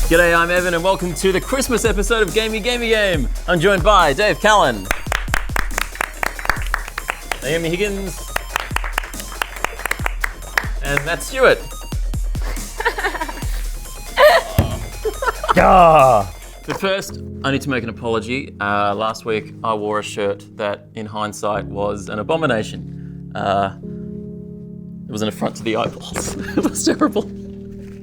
G'day, I'm Evan and welcome to the Christmas episode of Gamey Game. I'm joined by Dave Callan, Naomi Higgins, and Matt Stewart. But first, I need to make an apology. Last week, I wore a shirt that, in hindsight, was an abomination. It was an affront to the eyeballs. It was terrible.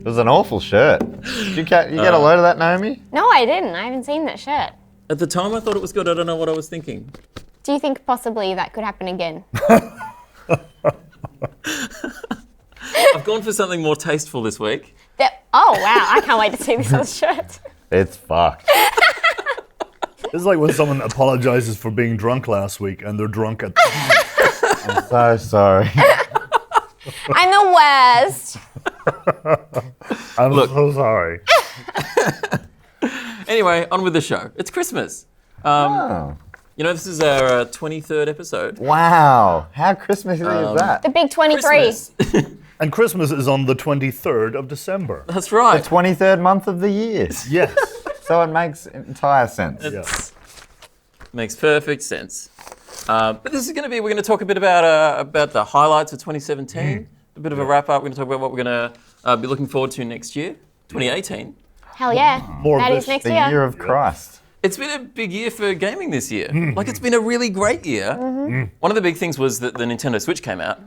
It was an awful shirt. Did you get a load of that, Naomi? No, I didn't. I haven't seen that shirt. At the time, I thought it was good. I don't know what I was thinking. Do you think possibly that could happen again? I've gone for something more tasteful this week. Oh, wow. I can't wait to see this on the shirt. It's fucked. This is like when someone apologizes for being drunk last week and they're drunk at the time. I'm so sorry. I'm the worst. I'm so sorry. Anyway, on with the show. It's Christmas. You know, this is our 23rd episode. Wow. How Christmassy is that? The big 23. Christmas. And Christmas is on the 23rd of December. That's right. The 23rd month of the year. Yes. So it makes entire sense. Makes perfect sense. But this is going to be, we're going to talk a bit about the highlights of 2017, a bit of a wrap up. We're going to talk about what we're going to be looking forward to next year, 2018. Hell yeah. More That of is this. next The year. year of Christ. It's been a big year for gaming this year. Like, it's been a really great year. One of the big things was that the Nintendo Switch came out.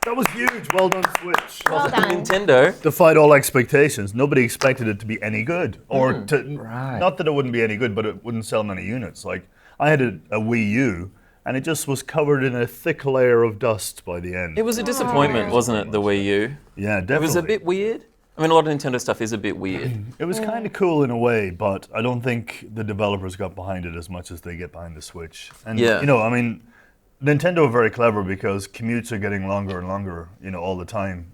That was huge. Well done, Switch. Well done. Nintendo. Defied all expectations. Nobody expected it to be any good. Or Right. not that it wouldn't be any good, but it wouldn't sell many units. Like, I had a Wii U, and it just was covered in a thick layer of dust by the end. It was a disappointment, wasn't it, the Wii U? Yeah, definitely. It was a bit weird. I mean, a lot of Nintendo stuff is a bit weird. It was kind of cool in a way, but I don't think the developers got behind it as much as they get behind the Switch. And, Yeah. you know, I mean, Nintendo are very clever because commutes are getting longer and longer, you know, all the time.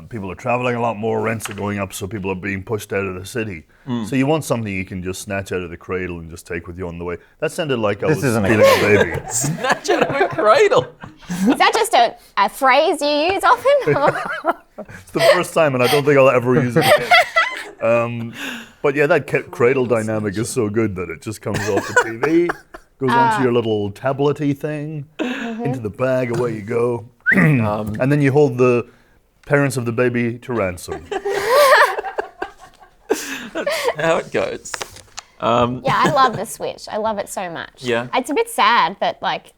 People are traveling a lot more, rents are going up, so people are being pushed out of the city. So you want something you can just snatch out of the cradle and just take with you on the way. That sounded like I was isn't a feeling a baby. Snatch out of a cradle. Is that just a phrase you use often? It's the first time, and I don't think I'll ever use it again. But yeah, that cradle dynamic is so good that it just comes off the TV, goes onto your little tablet-y thing, into the bag, away you go. And then you hold the parents of the baby to ransom. How it goes. Yeah, I love the Switch. I love it so much. Yeah. It's a bit sad that like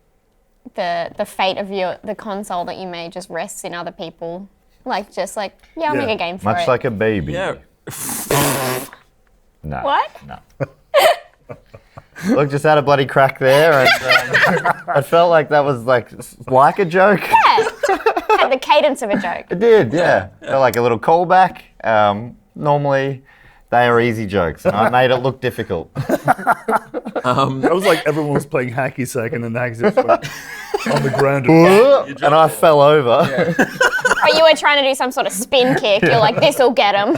the fate of the console that you made just rests in other people. Like I'll Yeah. make a game for Much it. like a baby. Yeah. No. What? No. Look, just had a bloody crack there, and I felt like that was like a joke. Yeah. Had the cadence of a joke. It did, yeah. Felt like a little callback. Normally, they are easy jokes, and I made it look difficult. That was like everyone was playing hacky sack, and then the hacky sack went on the ground. And I fell over. But you were trying to do some sort of spin kick. You're like, this'll get him.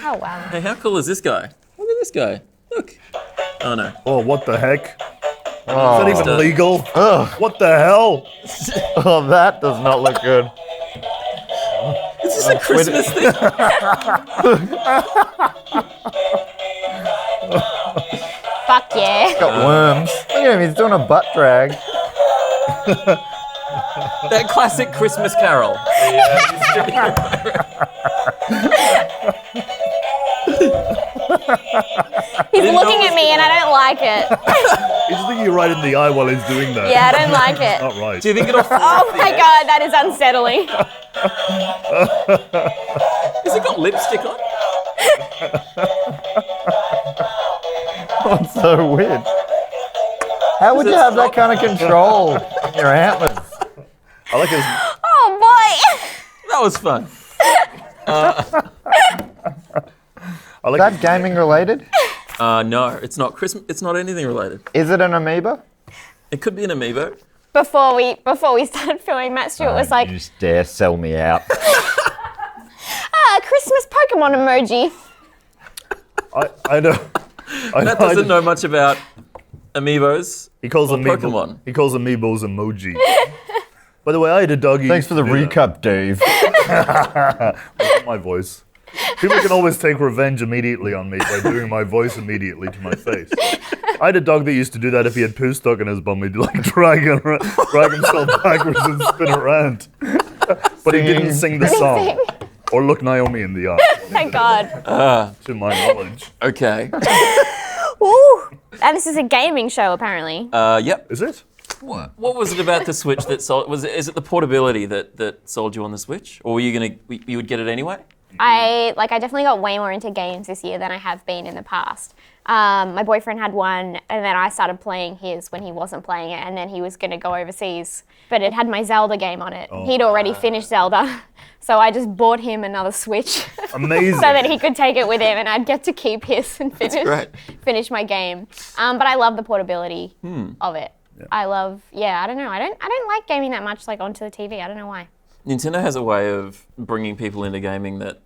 Oh, wow. Hey, how cool is this guy? Look at this guy. Look. Oh, no. Oh, what the heck? Oh, Is that even legal? Ugh. What the hell? Oh, that does not look good. Is this a Christmas thing? Fuck yeah. Got worms. Look at him, he's doing a butt drag. That classic Christmas carol. He's looking at me and I don't like it. He's looking you right in the eye while he's doing that. Yeah, I don't like it. Not right. Do you think it'll fall Oh off the my edge? God, that is unsettling. Has it got lipstick on? That's so weird. How would you have that kind of control in your antlers? I like his. Oh boy. That was fun. I like Is that his, gaming related? No, it's not Christmas. It's not anything related. Is it an amoeba? It could be an amiibo. Before we started filming, Matt Stewart was like, You just dare sell me out. Christmas Pokemon emoji. I know. Matt doesn't know much about amiibos. He calls or amiibo, Pokemon. He calls amiibos emoji. By the way, I had a doggy. Thanks for the recap, Dave. My voice. People can always take revenge immediately on me by doing my voice immediately to my face. I had a dog that used to do that if he had poo stuck in his bum. He'd like drag himself backwards and spin around. But he didn't sing the song or look Naomi in the eye, Thank God. to my knowledge. Okay. Woo! And this is a gaming show, apparently. Yep. Is it? What was it about the Switch that sold? Is it the portability that sold you on the Switch, or were you would get it anyway? I definitely got way more into games this year than I have been in the past. My boyfriend had one, and then I started playing his when he wasn't playing it, and then he was going to go overseas. But it had my Zelda game on it. He'd already finished Zelda, so I just bought him another Switch. Amazing. So that he could take it with him, and I'd get to keep his and finish my game. But I love the portability of it. Yeah. I don't know. I don't like gaming that much, like onto the TV. I don't know why. Nintendo has a way of bringing people into gaming that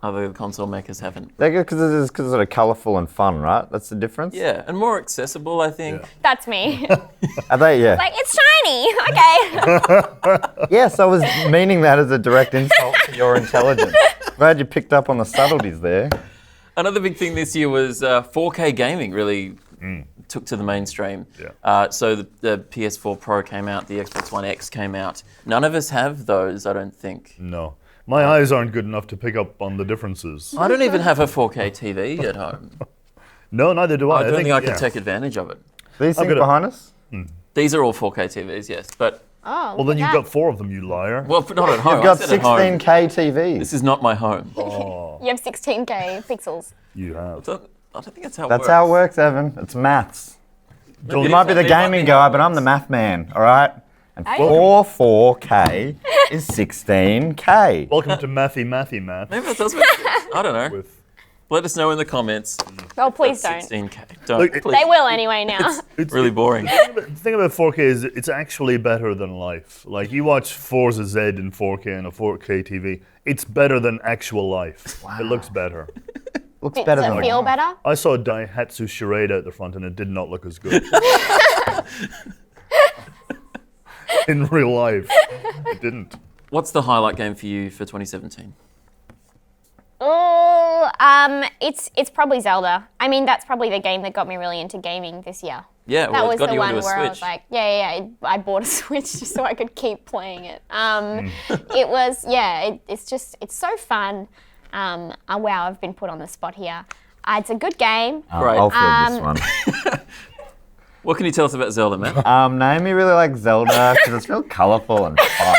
other console makers haven't. Because it's sort of colourful and fun, right? That's the difference? Yeah, and more accessible, I think. Yeah. That's me. Are they? Yeah. Like, it's shiny. Okay. Yes, I was meaning that as a direct insult to your intelligence. Glad you picked up on the subtleties there. Another big thing this year was 4K gaming really took to the mainstream. Yeah. So the PS4 Pro came out, the Xbox One X came out. None of us have those, I don't think. No. My eyes aren't good enough to pick up on the differences. I don't even have a 4K TV at home. No, neither do I. I don't think I can take advantage of it. These things gonna- behind us? These are all 4K TVs, yes, but Oh, Well, then you've got 4 of them, you liar. well, but not at home. You've got I said at home. 16K TVs. This is not my home. You have 16K pixels. You have. I don't think that's how it That's works. how it works, Evan. It's maths. Don't- You might be the It might gaming be guy, how it but I'm the math man, all right? And Oh. 4K is 16K. Welcome to Mathy Math. Maybe that does make sense. I don't know. With Let us know in the comments. Oh, please That's don't. 16K. Don't. Look, please. They will anyway now. it's Really boring. The thing about 4K is it's actually better than life. Like, you watch Forza Z in 4K on a 4K TV, it's better than actual life. It looks better. Looks Does better it than feel better? I saw a Daihatsu Charade at the front and it did not look as good. In real life, it didn't. What's the highlight game for you for 2017? Oh, it's probably Zelda. I mean, that's probably the game that got me really into gaming this year. Yeah, That well, was it's got the you one into a where Switch. I was like, I bought a Switch just so I could keep playing it. It was, it's so fun. Wow, I've been put on the spot here. It's a good game. Right. I'll fill this one. What can you tell us about Zelda, Matt? Naomi really likes Zelda because it's real colourful and fun.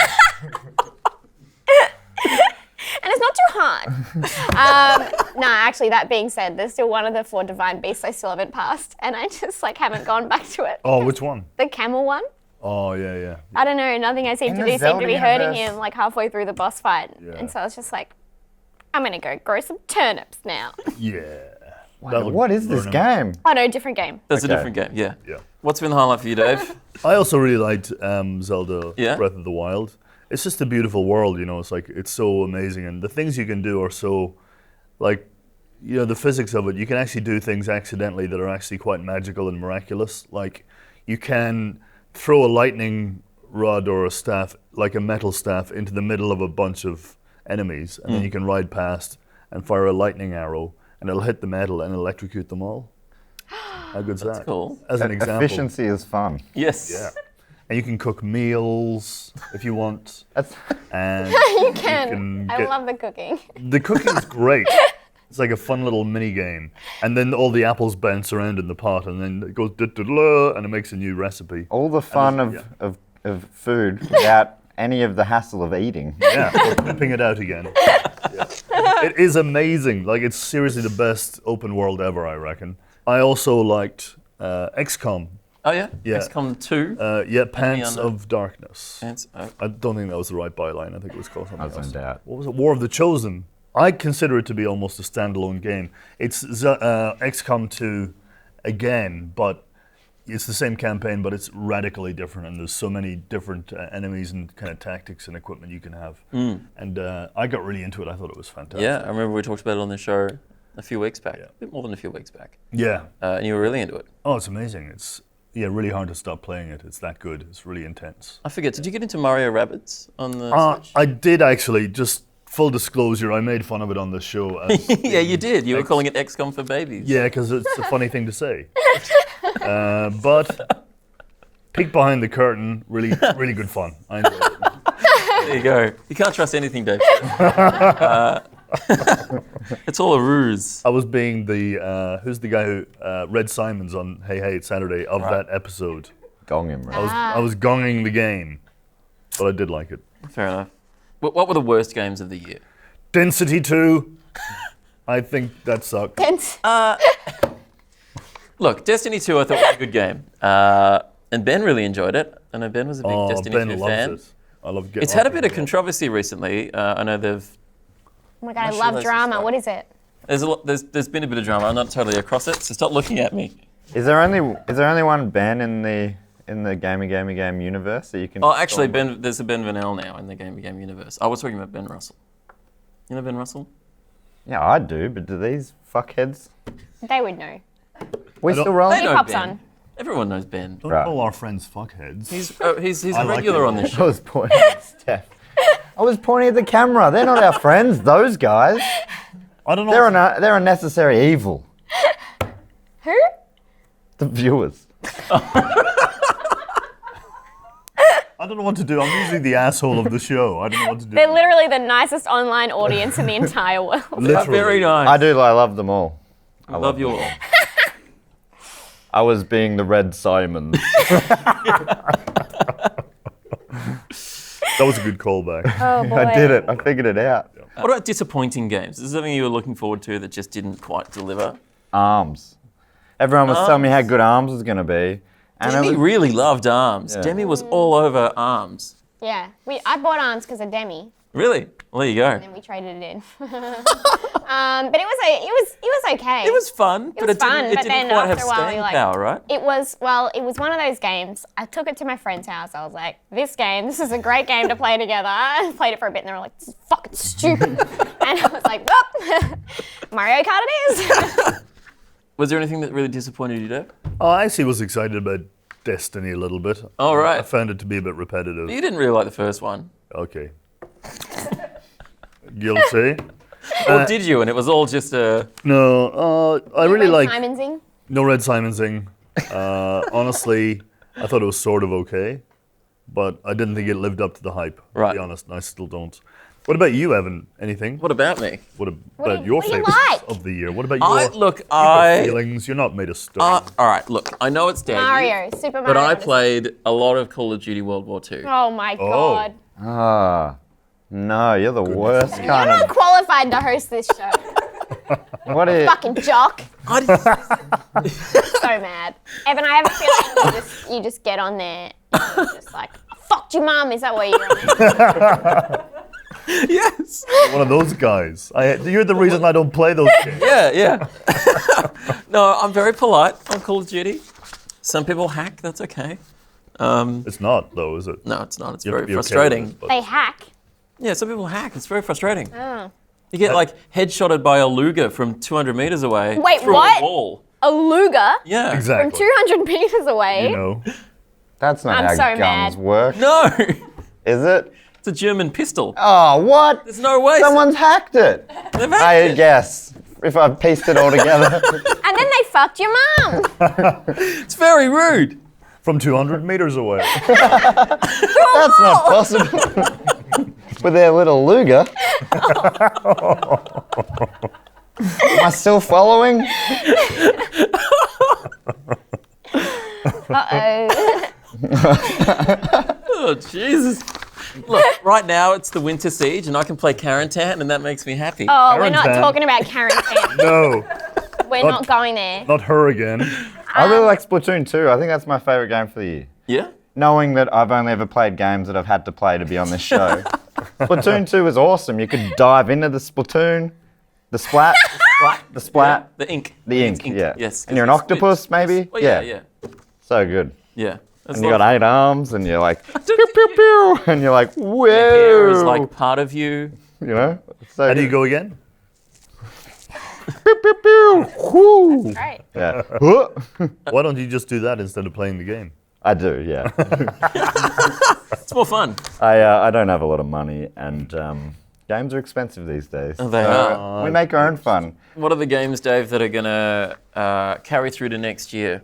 And it's not too hard. No, actually, that being said, there's still one of the 4 divine beasts I still haven't passed, and I just haven't gone back to it. Oh, which one? The camel one. Oh, yeah. I don't know. Nothing I seem In to the do seemed Zelda to be hurting universe. him halfway through the boss fight, Yeah. and so I was just like, I'm gonna go grow some turnips now. Yeah. What is this game? Oh no, different game. That's Okay. a different game, yeah. Yeah. What's been the highlight for you, Dave? I also really liked Zelda Yeah? Breath of the Wild. It's just a beautiful world, it's like, it's so amazing. And the things you can do are so, the physics of it, you can actually do things accidentally that are actually quite magical and miraculous. Like, you can throw a lightning rod or a staff, like a metal staff, into the middle of a bunch of enemies, and then you can ride past and fire a lightning arrow, and it'll hit the metal and electrocute them all. How good's that? cool. As an example. Efficiency is fun. Yes. Yeah. And you can cook meals if you want. That's And You can. I get- love the cooking. The cooking's great. It's like a fun little mini game. And then all the apples bounce around in the pot, and then it goes da-da-da, and it makes a new recipe. all the fun of food without any of the hassle of eating. Yeah, or pimping it out again. Yeah. It is amazing. Like, it's seriously the best open world ever, I reckon. I also liked XCOM. Oh, yeah? Yeah. XCOM 2. Pants Unknown. of Darkness. Oh. I don't think that was the right byline. I think it was called something I was else. zoned out. What was it? War of the Chosen. I consider it to be almost a standalone game. It's XCOM 2 again, but it's the same campaign, but it's radically different, and there's so many different enemies and kind of tactics and equipment you can have. And I got really into it. I thought it was fantastic. Yeah, I remember we talked about it on the show a few weeks back. Yeah. A bit more than a few weeks back. Yeah. And you were really into it. Oh, it's amazing. It's really hard to stop playing it. It's that good. It's really intense. I forget, did you get into Mario Rabbids on the Switch? I did actually, just full disclosure, I made fun of it on the show. As Yeah, you did. You were calling it XCOM for babies. Yeah, because it's a funny thing to say. But peek behind the curtain, really good fun. I enjoyed it. There you go. You can't trust anything, Dave. It's all a ruse. I was being the who's the guy who Red Simons on Hey Hey It's Saturday of that episode. Gong him, right? I was gonging the game, but I did like it. Fair enough. What were the worst games of the year? Density 2. I think that sucked. Look, Destiny 2 I thought was a good game. And Ben really enjoyed it. I know Ben was a big Destiny Ben 2 loves fan. it. I love It's had a bit of controversy recently. I know Oh my god, I Not sure love those drama. are What is it? there's been a bit of drama. I'm not totally across it, so stop looking at me. Is there only one Ben in the Gamey universe that you can? Oh, actually, there's a Ben Vanel now in the Game universe. I was talking about Ben Russell. You know Ben Russell? Yeah, I do, but do these fuckheads? They would know. We don't- still rolling? They know pops Ben. on. Everyone knows Ben. Don't Right. call our friends fuckheads. He's a I like regular it. on this I show. was pointing at Steph. I was pointing at the camera. They're not our friends. Those guys. I don't know. They're a necessary evil. Who? The viewers. I don't know what to do. I'm usually the asshole of the show. I don't know what to do. They're literally the nicest online audience in the entire world. Literally. Very nice. I do. I love them all. I love you all. I was being the Red Simons. That was a good callback. Oh boy. I did it. I figured it out. What about disappointing games? Is there something you were looking forward to that just didn't quite deliver? Arms. Everyone was telling me how good Arms was going to be. And Demi it was, really loved Arms. Yeah. Demi was all over Arms. Yeah, I bought Arms because of Demi, Really? Well, there you go. and then we traded it in. But it was okay. It was fun, but was it didn't, fun, it but didn't then quite have after a while, staying you're like- power, right? It was one of those games. I took it to my friend's house. I was like, this is a great game to play together. I played it for a bit, and they were like, this is fucking stupid. And I was like, well, Mario Kart it is. Was there anything that really disappointed you, Dave? I actually was excited about Destiny a little bit. All right. I found it to be a bit repetitive. You didn't really like the first one. Okay. Guilty. Or did you? And it was all just a... No, I really Red like Simonsing. No Red Simonsing. Honestly, I thought it was sort of okay, but I didn't think it lived up to the hype. Right. To be honest, and I still don't. What about you, Evan? Anything? What about me? What about do- your what do you favorites like? of the year? What about I your feelings? You're not made of stone. all right, look, I know it's dated, Mario, Super Mario. but I Odyssey. played a lot of Call of Duty World War II. Oh my Oh. god. Ah, no, you're the worst You're kind not of. qualified to host this show. What is? Fucking jock. I didn't- So mad. Evan, I have a feeling you just get on there and you're just like, I fucked your mum. Is that why you're on there? yes. One of those guys. You're the reason I don't play those games. Yeah. No, I'm very polite on Call of Duty. Some people hack, that's okay. It's not, though, is it? No, it's not. It's You have very to be okay with frustrating. it, but- They hack. Yeah, some people hack. It's very frustrating. Oh. You get like headshotted by a Luger from 200 meters away Wait, through what? a wall. A Luger Yeah. from Exactly. 200 meters away. You know. That's not I'm how so guns mad. work, No, is it? it's a German pistol. Oh, what? There's no way. Someone's hacked it. They've hacked I it. guess if I pieced it all together. And then they fucked your mum. It's very rude. From 200 meters away. That's not possible. With their little Luger. Am I still following? Uh-oh. Oh, Jesus. Look, right now it's the Winter Siege and I can play Carantan and that makes me happy. Oh, we're not Quarantine. talking about Karen. No, We're not going there. not her again. I really like Splatoon 2. I think that's my favourite game for the year. Yeah? Knowing that I've only ever played games that I've had to play to be on this show. Splatoon 2 was awesome. You could dive into the Splatoon, the splat, the splat, The ink. the ink, yeah. Yes. And you're an 'cause it's octopus, split. maybe? Well, yeah. So good. Yeah. That's And you got 8 arms, and you're like, pew, pew, pew, and you're like, whoa. hair is like part of you. You know? It's so How do you good. go again? Pew, pew, pew, whoo. Right. Yeah. Why don't you just do that instead of playing the game? I do, yeah. It's more fun. I don't have a lot of money, and Games are expensive these days. Oh, they are. We make our own fun. What are the games, Dave, that are going to carry through to next year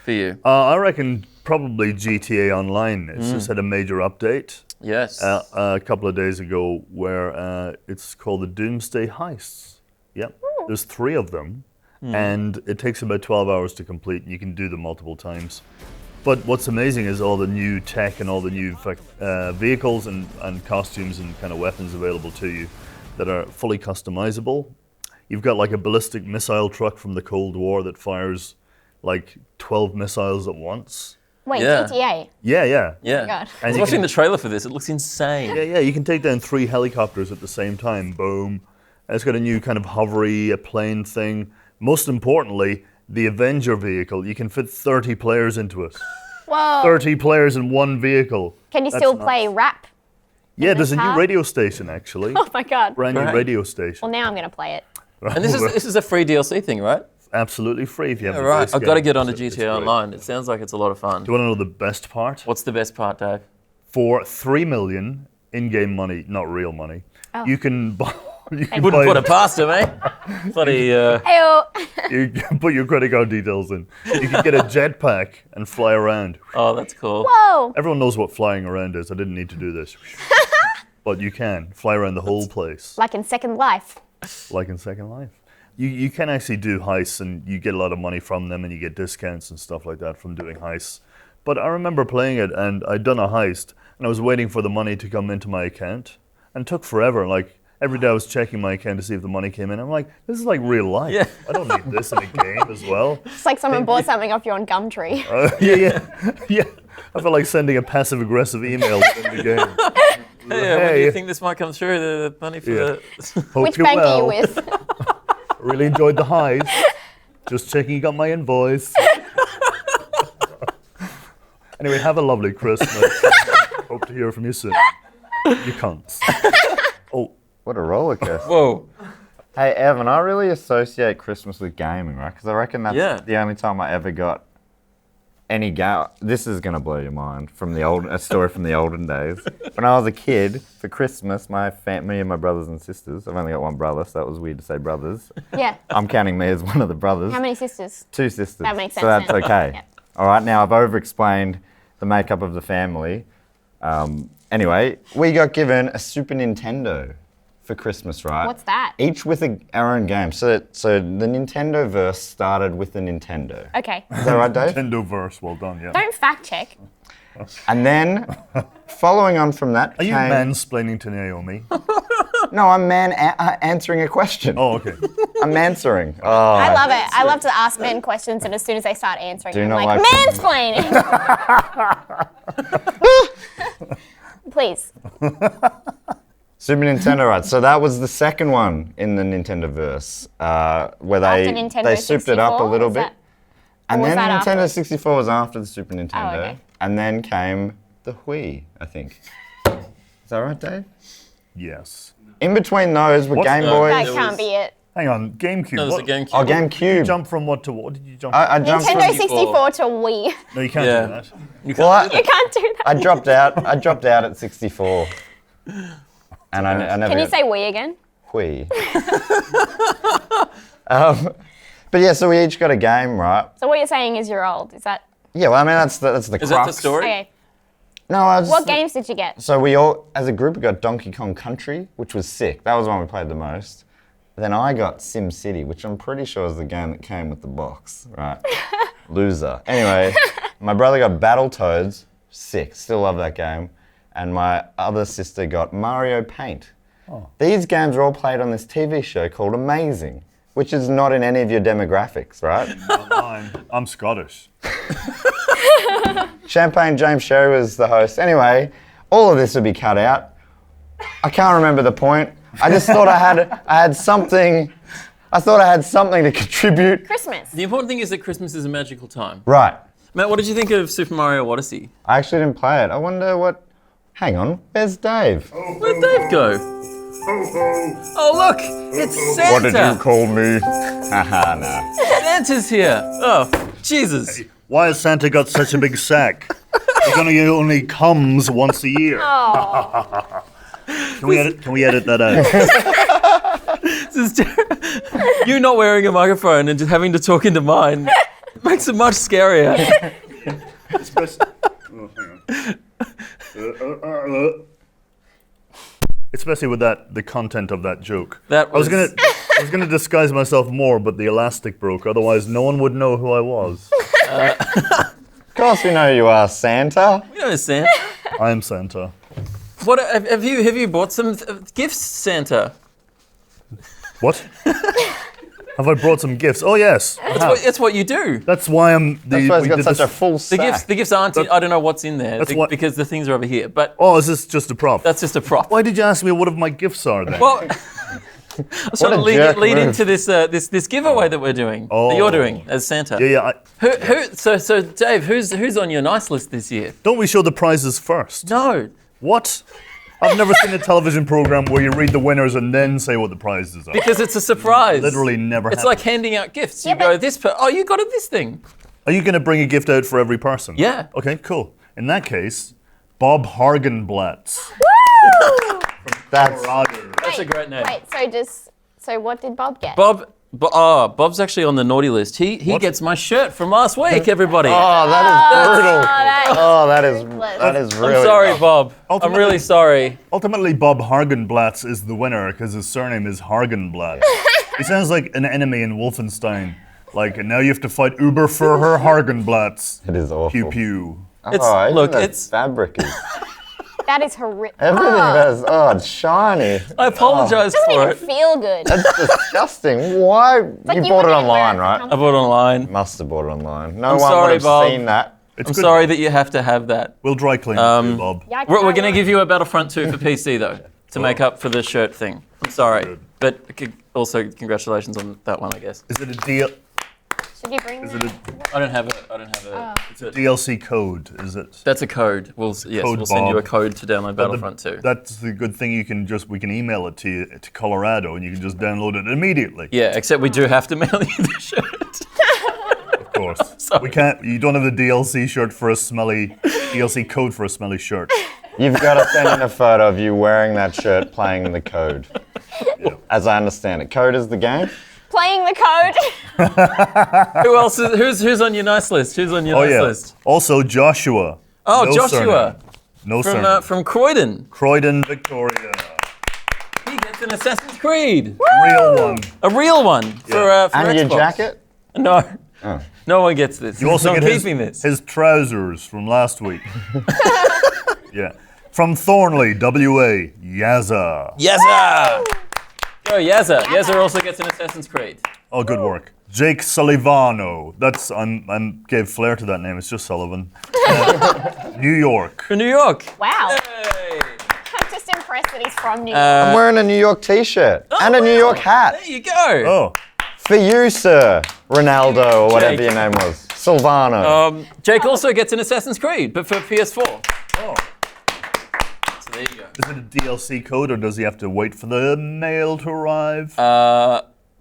for you? I reckon probably GTA Online. It's just had a major update Yes. a couple of days ago where it's called the Doomsday Heists. Yep. There's 3 of them, and it takes about 12 hours to complete, and you can do them multiple times. But what's amazing is all the new tech and all the new vehicles and costumes and kind of weapons available to you that are fully customizable. You've got like a ballistic missile truck from the Cold War that fires like 12 missiles at once. Wait, Yeah. GTA. Yeah, yeah. Yeah. God. I was you watching can- the trailer for this. It looks insane. Yeah, you can take down 3 helicopters at the same time. Boom. And it's got a new kind of hovery, a plane thing. Most importantly, the Avenger vehicle. You can fit 30 players into it. Whoa. 30 players in one vehicle. Can you That's still nuts. play rap? Yeah, there's a car? new radio station actually. Oh my God. Brand new Great. radio station. Well, now I'm going to play it. And this is a free DLC thing, right? absolutely free if you have All the right. base I've got to game. get onto It's GTA great. Online. It sounds like it's a lot of fun. Do you want to know the best part? What's the best part, Dave? For 3 million in-game money, not real money, you can buy. You can Wouldn't buy- put it past him, eh? Bloody. Ayo. You can put your credit card details in. You can get a jetpack and fly around. Oh, that's cool. Whoa. Everyone knows what flying around is. I didn't need to do this. But you can fly around the whole place, Like in Second Life. like in Second Life. You can actually do heists, and you get a lot of money from them, and you get discounts and stuff like that from doing heists. But I remember playing it, and I'd done a heist, and I was waiting for the money to come into my account, and it took forever. Like, every day I was checking my account to see if the money came in. I'm like, this is like real life. Yeah. I don't need this in a game as well. It's like someone bought something off you on Gumtree. Yeah. I felt like sending a passive-aggressive email in the game. Yeah, when do Hey. you think this might come through? The money for Yeah. the. Hope Which you're bank are you well. with? Really enjoyed the highs. Just checking you got my invoice. Anyway, have a lovely Christmas. Hope to hear from you soon. You cunts. Oh, What a roller coaster. Whoa. Hey, Evan, I really associate Christmas with gaming, right? Because I reckon that's Yeah. the only time I ever got any game. This is going to blow your mind, from a story from the olden days. When I was a kid, for Christmas, me and my brothers and sisters, I've only got one brother, so that was weird to say brothers. Yeah. I'm counting me as one of the brothers. How many sisters? 2 sisters. That makes So sense that's then. okay. Yep. All right, now I've over-explained the makeup of the family. Anyway, we got given a Super Nintendo for Christmas, right? What's that? Each with our own game. So the Nintendo-verse started with the Nintendo. Okay. Is that right, Dave? Nintendoverse, well done, yeah. Don't fact check. And then, following on from that Are you came... mansplaining to Naomi? No, I'm answering a question. Oh, okay. I'm answering. Oh, I love it. I love to ask men questions, and as soon as they start answering, Do I'm not like, like- mansplaining. Please. Super Nintendo, right? So that was the second one in the Nintendo-verse, where After Nintendo they souped it up a 64? little Was bit. that- And was then that Nintendo after? 64 was after the Super Nintendo. okay. And then came the Wii, I think. Is that right, Dave? Yes. In between those were What's Game the- Boys. That There can't was- be it. Hang on, GameCube. No, there's a What- GameCube. Oh, GameCube. Jump from what to what? Did you jump I jumped Nintendo from... 64 to Wii. No, you can't Yeah. do that. You Well, can't do You can't do that. I dropped out at 64. And I never Can you got say Wii again? Wii. But yeah, so we each got a game, right? So what you're saying is you're old. Is that Yeah, well, I mean, that's the Is crux. that the story? okay? No, I was... What games did you get? So we all, as a group, we got Donkey Kong Country, which was sick. That was the one we played the most. Then I got Sim City, which I'm pretty sure is the game that came with the box, right? Loser. Anyway, my brother got Battletoads, sick. Still love that game. And my other sister got Mario Paint. These games are all played on this TV show called Amazing, which is not in any of your demographics, right? Not mine. I'm Scottish. Champagne James Sherry was the host. Anyway, all of this would be cut out. I can't remember the point. I just thought I had something. I thought I had something to contribute. Christmas. The important thing is that Christmas is a magical time. Right. Matt, what did you think of Super Mario Odyssey? I actually didn't play it. I wonder what. Hang on. Where's Dave? Where'd Dave go? Oh, look! It's Santa! What did you call me? Haha, no. Santa's here! Oh, Jesus. Why has Santa got such a big sack? He only comes once a year. Oh, Can we edit that out? You not wearing a microphone and just having to talk into mine makes it much scarier. Especially with the content of that joke. That I was gonna disguise myself more, but the elastic broke. Otherwise, no one would know who I was. Of course we know you are, Santa. We know Santa. I am Santa. What have you bought some gifts, Santa? What? Have I brought some gifts? Oh yes. That's what you do. That's why I'm. That's why he's got such a full sack. The gifts aren't. I don't know what's in there That's what- because the things are over here. But Oh, is this just a prop? that's just a prop. Why did you ask me what of my gifts are then? Well, I was trying to jerk lead move. into this giveaway that we're doing. That you're doing as Santa. yeah. So Dave, who's on your nice list this year? Don't we show the prizes first? No. What? I've never seen a television program where you read the winners and then say what the prizes are. Because it's a surprise. Literally never It's happened. like handing out gifts. You Yeah, go, but- oh, you got this thing. Are you going to bring a gift out for every person? Yeah. Okay, cool. In that case, Bob Hargenblatz. Woo! That's That's a great name. Wait, so what did Bob get? Bob's actually on the naughty list. He What? gets my shirt from last week, everybody. oh, that is brutal. Oh, That is really. I'm sorry, Bob. I'm Ultimately- really sorry. Ultimately, Bob Hargenblatz is the winner because his surname is Hargenblatz. He sounds like an enemy in Wolfenstein. Like, now you have to fight Uber for her Hargenblatz. It is awful. Pew pew. Oh, even Look, the it's- fabric is. that is horrific. Everything has. Oh, it's shiny. I apologize Doesn't for even it. feel good. That's disgusting. Why? like You you bought it wouldn't online, wear it right? I bought it online. Must have bought it online. No I'm one sorry, would have Bob. seen that. It's I'm good. sorry that you have to have that. We'll dry clean it for you, Bob. Yeah, I We're can't going to wait. give you a Battlefront 2 for PC, though, to make up for the shirt thing. I'm sorry. Good. But also, congratulations on that one, I guess. Is it a deal? Should you bring Is that? it I don't have a. It's a DLC code? Is it? that's a code. We'll Code send you a Bob. code to download Battlefront 2. That's the good thing. We can email it to you to Colorado, and you can just download it immediately. Yeah, except we do have to mail you the shirt. Of course. Sorry. We can't. You don't have the DLC shirt for a smelly DLC code for a smelly shirt. You've got to send in a photo of you wearing that shirt playing the code. Yeah. As I understand it. Code is the game? Playing the code. Who else? Who's on your nice list? Who's on your Oh nice yeah. list? Also Joshua. Oh, No Joshua surname. No surname. from Croydon. Croydon, Victoria. He gets an Assassin's Creed, Real one. a real one for And your Xbox. jacket? No, Oh. no one gets this. You also I'm get keeping this. his trousers from last week. Yeah. From Thornley, WA, Yazza. Yazza! Go Yazza. Yazza also gets an Assassin's Creed. Oh, good work. Jake Sullivan. That's I'm gave flair to that name. It's just Sullivan. New York. For New York. Wow. Hey. I'm just impressed that he's from New York. I'm wearing a New York t-shirt and a New York hat. There you go. Oh, For you, sir. Ronaldo or whatever Jake. your name was. Silvano. Jake also gets an Assassin's Creed, but for PS4. oh. So there you go. Is it a DLC code or does he have to wait for the mail to arrive?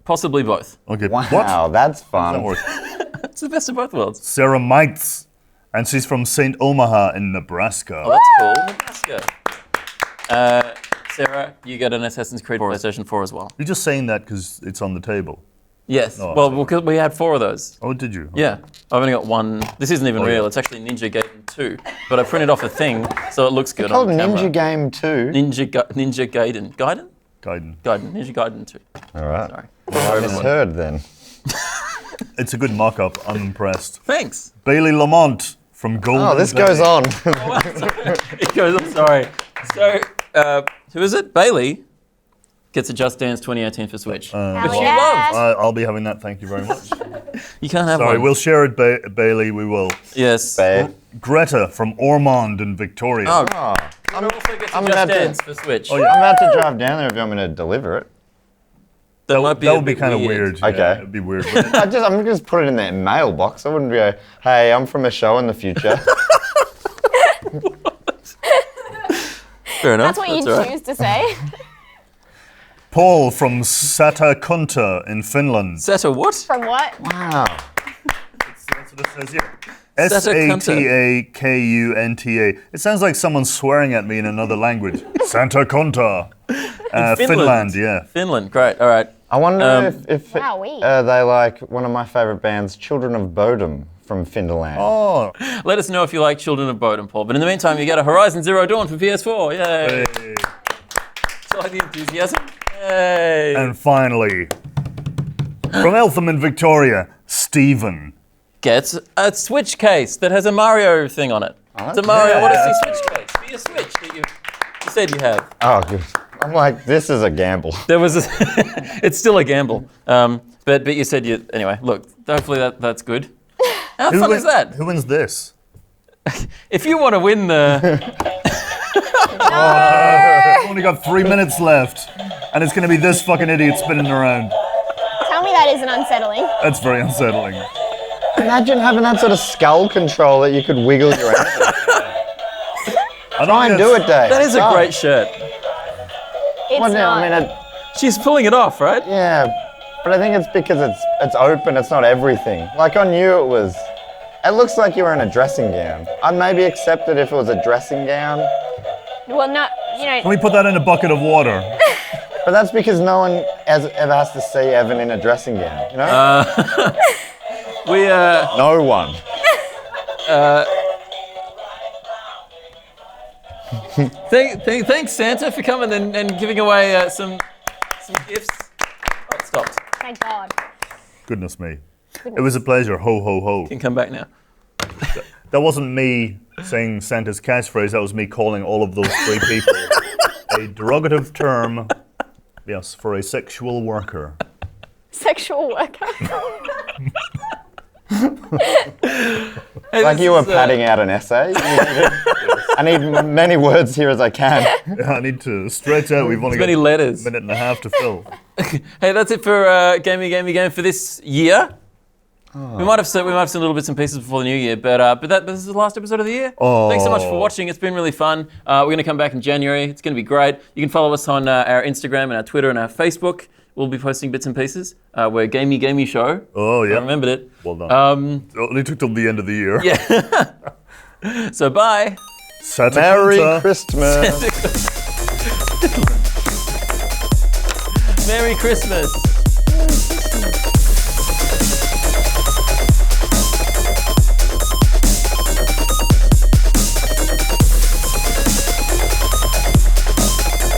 Possibly both. Okay. Wow, What? that's That fun. works. It's the best of both worlds. Sarah Mites. And she's from St. Omaha in Nebraska. Oh, that's cool. Nebraska. Sarah, you get an Assassin's Creed for PlayStation 4 as well. You're just saying that because it's on the table. Yes. Oh, Well, because we had 4 of those. Oh, did you? Yeah. I've only got one. This isn't even Oh, real. yeah. It's actually Ninja Gaiden 2. But I printed off a thing so it looks good Called on camera. Ninja Game 2. Ninja Gaiden. Gaiden? Gaiden. Gaiden. Ninja Gaiden 2. All right. Sorry. I misheard then. It's a good mock-up. I'm impressed. Thanks. Bailey Lamont from Golden Oh, this Bay. goes on. It goes, I'm sorry. So, who is it? Bailey gets a Just Dance 2018 for Switch. Hell Which you yeah. love. I'll be having that. Thank you very much. You can't have Sorry, one. we'll share it, Bailey. We will. Yes. Babe. Greta from Ormond in Victoria. Oh, Oh, I'm also gets a I'm Just about to- Dance for Switch. Oh, yeah. I'm about to drive down there if you want me to deliver it. That might be that a would be bit kind of weird. Okay. Yeah, it'd be weird. But I'm just put it in that mailbox. I wouldn't go, hey, I'm from a show in the future. Fair enough. That's what you all right. choose to say. Paul from Satakunta in Finland. Seta what? From what? Wow. That's what it says here. Satakunta. It sounds like someone swearing at me in another language. Santa Conta. Finland, yeah. Finland, great. All right. I wonder if Wowee. they like one of my favourite bands, Children of Bodom from Finland. Oh. Let us know if you like Children of Bodom, Paul. But in the meantime, you get a Horizon Zero Dawn for PS4. Yay! Hey. So I like the enthusiasm. Yay! And finally, from Eltham in Victoria, Stephen. Gets a Switch case that has a Mario thing on it. Oh, It's a Mario yeah. Odyssey Switch case for your Switch that you said you have. Oh, good. I'm like, this is a gamble. There was it's still a gamble. But you said you anyway. Look, hopefully that's good. How fun is that? Who wins this? If you want to win the We've only got 3 minutes left, and it's going to be this fucking idiot spinning around. Tell me that isn't unsettling. That's very unsettling. Imagine having that sort of skull control that you could wiggle your ankle. Try and do it, Dave. that is a Go. great shirt. It's Well, no, not. I mean, She's pulling it off, right? yeah, but I think it's because it's open. It's not everything. Like on you, it was. It looks like you were in a dressing gown. I'd maybe accept it if it was a dressing gown, Well, no, you know. Can we put that in a bucket of water? but that's because no one ever has to see Evan in a dressing gown. You know, We no one. Thanks Santa for coming and giving away some gifts. Oh, it stopped. Thank God. Goodness me. It was a pleasure. Ho, ho, ho. You can come back now. That wasn't me saying Santa's catchphrase. That was me calling all of those three people a derogative term, yes, for a sexual worker. Sexual worker. Hey, Like this you were is, padding out an essay. I need many words here as I can. I need to stretch out. We've only many got letters. a minute and a half to fill. Hey, that's it for Gamey for this year. We might have some little bits and pieces before the new year, but this is the last episode of the year. Thanks so much for watching. It's been really fun. We're going to come back in January. It's going to be great. You can follow us on our Instagram and our Twitter and our Facebook. We'll be posting bits and pieces. We're Gamey Show. Oh, yeah. I remembered it. Well done. It only took till the end of the year. Yeah. So bye. Santa Merry Conta. Christmas. Merry Christmas.